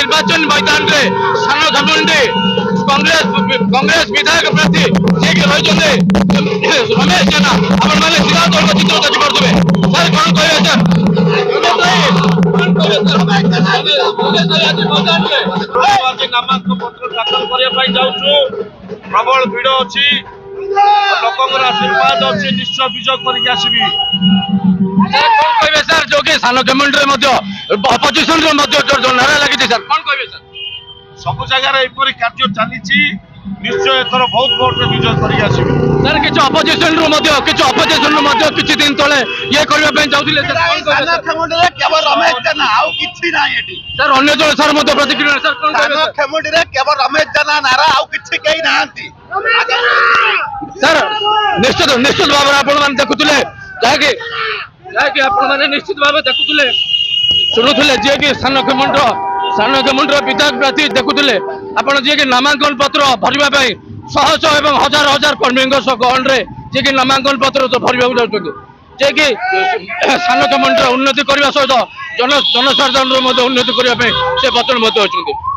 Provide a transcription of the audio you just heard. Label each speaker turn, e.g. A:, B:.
A: निर्वाचन मैदान में सान खेमुंडी कांग्रेस विधायक प्रार्थी जी के रही रमेश जेना आपण मैंने सीधा तौर पर चित्र देखी पड़े सर कौन कहे
B: नामांकन पत्र दाखल करने जाऊँ प्रबल भिड़ अच्छी लोकर आशीर्वाद अच्छी निश्चय विजय करके आसबि
A: कौन कहे सर जो कि सान खेमुंडी अपोजिशन जो नारा लगी सर कौन कहे सर
B: सब जगार एपरी कार्य चली निश्चय एथर बहुत भोट विजय करके आसबि
A: सर किसी अपोजिशन किसी दिन तले ये करने चाहते
C: केवल रमेश जेना आउ किछि नाही एठी
A: सर अन्य जन सर मध्य प्रतिक्रिया सर कौन
C: सान खेमुंडी रे केवल रमेश जेना नारा आउ किछि केही नाहंती
A: सर निश्चित भाव आपण मैंने देखुले जहाँकि आपण मैंने निश्चित भाव देखुले शुणुले जी कि सान खेमुंडी विधायक प्रार्थी देखुले आपण जी कि नामांकन पत्र भरवा शह शह एवं हजार हजार कर्मी गहन में जी कि नामांकन पत्र भरवा जाऊँ जे कि सान खेमुंडी उन्नति करने सहित जनसाधारण उन्नति करने से बचन अच्छा।